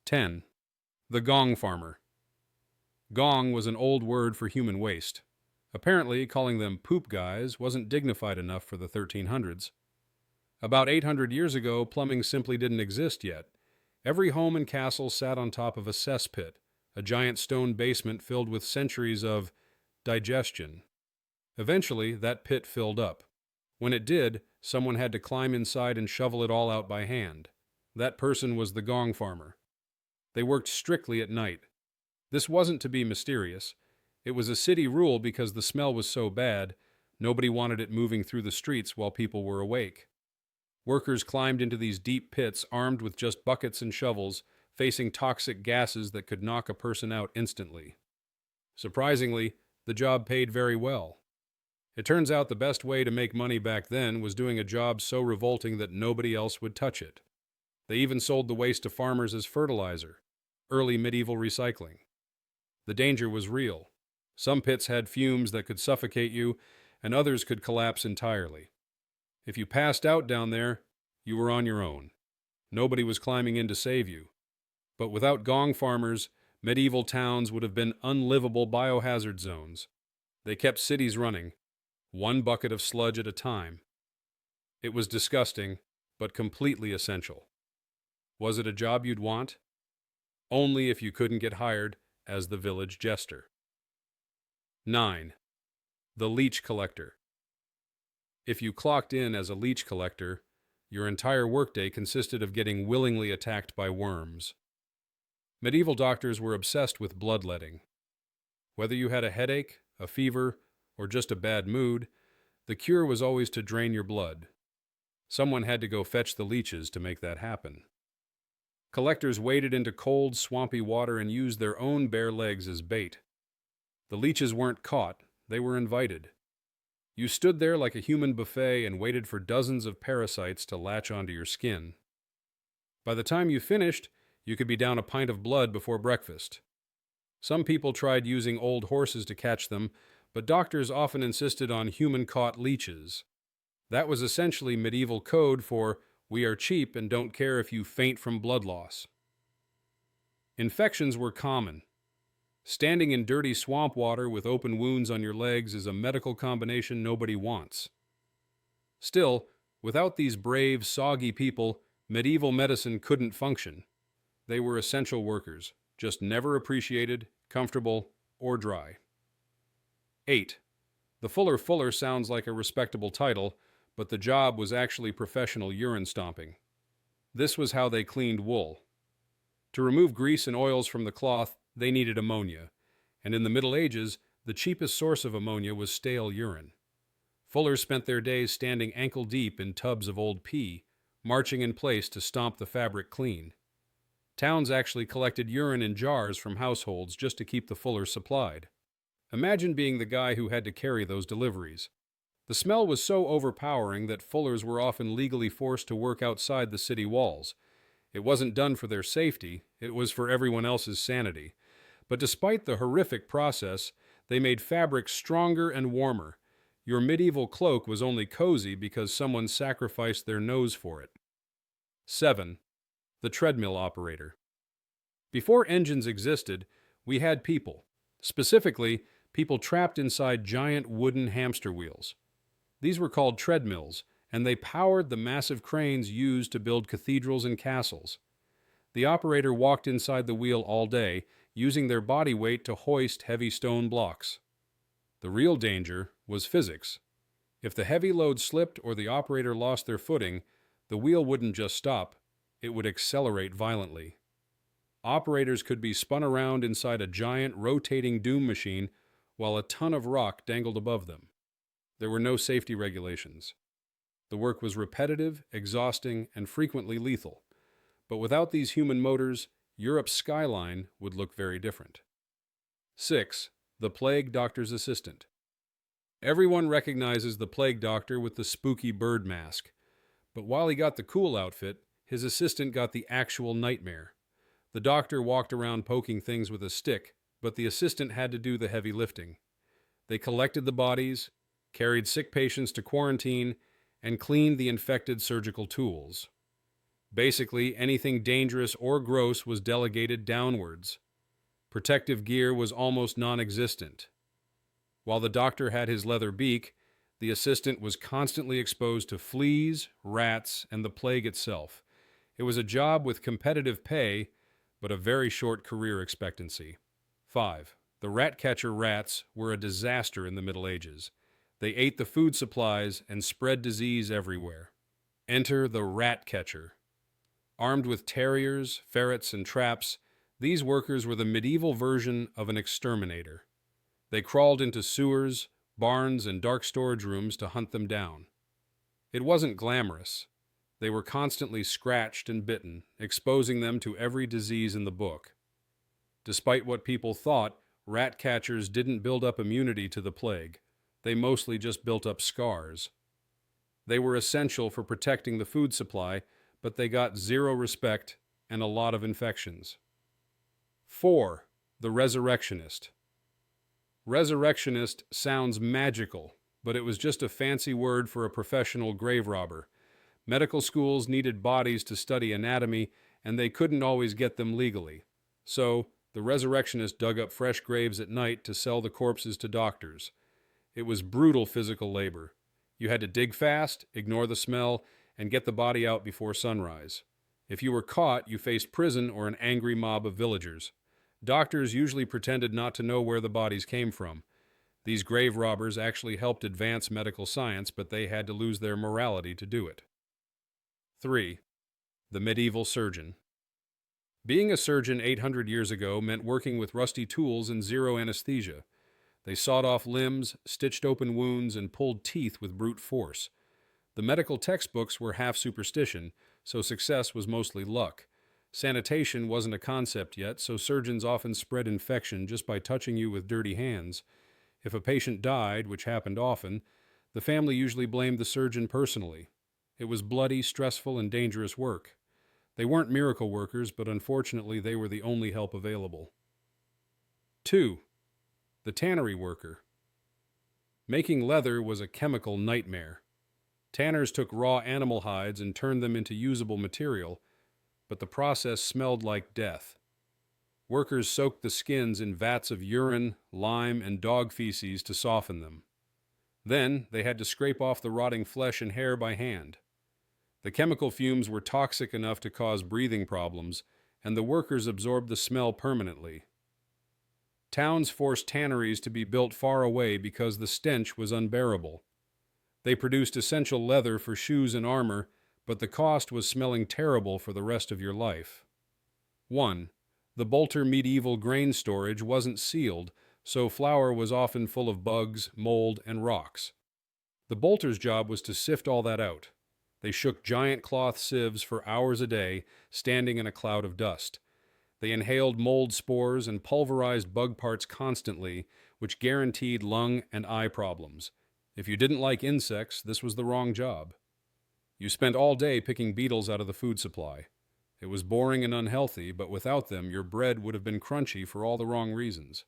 10. The Gong Farmer. Gong was an old word for human waste. Apparently, calling them poop guys wasn't dignified enough for the 1300s. About 800 years ago, plumbing simply didn't exist yet. Every home and castle sat on top of a cesspit, a giant stone basement filled with centuries of digestion. Eventually, that pit filled up. When it did, someone had to climb inside and shovel it all out by hand. That person was the Gong Farmer. They worked strictly at night. This wasn't to be mysterious. It was a city rule because the smell was so bad, nobody wanted it moving through the streets while people were awake. Workers climbed into these deep pits armed with just buckets and shovels, facing toxic gases that could knock a person out instantly. Surprisingly, the job paid very well. It turns out the best way to make money back then was doing a job so revolting that nobody else would touch it. They even sold the waste to farmers as fertilizer, early medieval recycling. The danger was real. Some pits had fumes that could suffocate you, and others could collapse entirely. If you passed out down there, you were on your own. Nobody was climbing in to save you. But without gong farmers, medieval towns would have been unlivable biohazard zones. They kept cities running, one bucket of sludge at a time. It was disgusting, but completely essential. Was it a job you'd want? Only if you couldn't get hired as the village jester. 9. The Leech Collector. If you clocked in as a leech collector, your entire workday consisted of getting willingly attacked by worms. Medieval doctors were obsessed with bloodletting. Whether you had a headache, a fever, or just a bad mood, the cure was always to drain your blood. Someone had to go fetch the leeches to make that happen. Collectors waded into cold, swampy water and used their own bare legs as bait. The leeches weren't caught, they were invited. You stood there like a human buffet and waited for dozens of parasites to latch onto your skin. By the time you finished, you could be down a pint of blood before breakfast. Some people tried using old horses to catch them, but doctors often insisted on human-caught leeches. That was essentially medieval code for, we are cheap and don't care if you faint from blood loss. Infections were common. Standing in dirty swamp water with open wounds on your legs is a medical combination nobody wants. Still, without these brave, soggy people, medieval medicine couldn't function. They were essential workers, just never appreciated, comfortable, or dry. 8. The Fuller sounds like a respectable title, but the job was actually professional urine stomping. This was how they cleaned wool. To remove grease and oils from the cloth, they needed ammonia, and in the Middle Ages, the cheapest source of ammonia was stale urine. Fullers spent their days standing ankle-deep in tubs of old pee, marching in place to stomp the fabric clean. Towns actually collected urine in jars from households just to keep the fullers supplied. Imagine being the guy who had to carry those deliveries. The smell was so overpowering that fullers were often legally forced to work outside the city walls. It wasn't done for their safety, it was for everyone else's sanity. But despite the horrific process, they made fabric stronger and warmer. Your medieval cloak was only cozy because someone sacrificed their nose for it. 7. The Treadmill Operator. Before engines existed, we had people. Specifically, people trapped inside giant wooden hamster wheels. These were called treadmills, and they powered the massive cranes used to build cathedrals and castles. The operator walked inside the wheel all day, using their body weight to hoist heavy stone blocks. The real danger was physics. If the heavy load slipped or the operator lost their footing, the wheel wouldn't just stop, it would accelerate violently. Operators could be spun around inside a giant rotating doom machine while a ton of rock dangled above them. There were no safety regulations. The work was repetitive, exhausting, and frequently lethal. But without these human motors, Europe's skyline would look very different. 6. The Plague Doctor's Assistant. Everyone recognizes the plague doctor with the spooky bird mask. But while he got the cool outfit, his assistant got the actual nightmare. The doctor walked around poking things with a stick, but the assistant had to do the heavy lifting. They collected the bodies, carried sick patients to quarantine, and cleaned the infected surgical tools. Basically, anything dangerous or gross was delegated downwards. Protective gear was almost non-existent. While the doctor had his leather beak, the assistant was constantly exposed to fleas, rats, and the plague itself. It was a job with competitive pay, but a very short career expectancy. 5. The rat catcher rats were a disaster in the Middle Ages. They ate the food supplies and spread disease everywhere. Enter the rat catcher. Armed with terriers, ferrets, and traps, these workers were the medieval version of an exterminator. They crawled into sewers, barns, and dark storage rooms to hunt them down. It wasn't glamorous. They were constantly scratched and bitten, exposing them to every disease in the book. Despite what people thought, rat catchers didn't build up immunity to the plague. They mostly just built up scars. They were essential for protecting the food supply, but they got zero respect and a lot of infections. 4. The Resurrectionist. Resurrectionist sounds magical, but it was just a fancy word for a professional grave robber. Medical schools needed bodies to study anatomy, and they couldn't always get them legally. So, the Resurrectionist dug up fresh graves at night to sell the corpses to doctors. It was brutal physical labor. You had to dig fast, ignore the smell, and get the body out before sunrise. If you were caught, you faced prison or an angry mob of villagers. Doctors usually pretended not to know where the bodies came from. These grave robbers actually helped advance medical science, but they had to lose their morality to do it. 3. The medieval surgeon. Being a surgeon 800 years ago meant working with rusty tools and zero anesthesia. They sawed off limbs, stitched open wounds, and pulled teeth with brute force. The medical textbooks were half superstition, so success was mostly luck. Sanitation wasn't a concept yet, so surgeons often spread infection just by touching you with dirty hands. If a patient died, which happened often, the family usually blamed the surgeon personally. It was bloody, stressful, and dangerous work. They weren't miracle workers, but unfortunately they were the only help available. 2. The Tannery Worker. Making leather was a chemical nightmare. Tanners took raw animal hides and turned them into usable material, but the process smelled like death. Workers soaked the skins in vats of urine, lime, and dog feces to soften them. Then they had to scrape off the rotting flesh and hair by hand. The chemical fumes were toxic enough to cause breathing problems, and the workers absorbed the smell permanently. Towns forced tanneries to be built far away because the stench was unbearable. They produced essential leather for shoes and armor, but the cost was smelling terrible for the rest of your life. 1. The Bolter medieval grain storage wasn't sealed, so flour was often full of bugs, mold, and rocks. The bolter's job was to sift all that out. They shook giant cloth sieves for hours a day, standing in a cloud of dust. They inhaled mold spores and pulverized bug parts constantly, which guaranteed lung and eye problems. If you didn't like insects, this was the wrong job. You spent all day picking beetles out of the food supply. It was boring and unhealthy, but without them, your bread would have been crunchy for all the wrong reasons.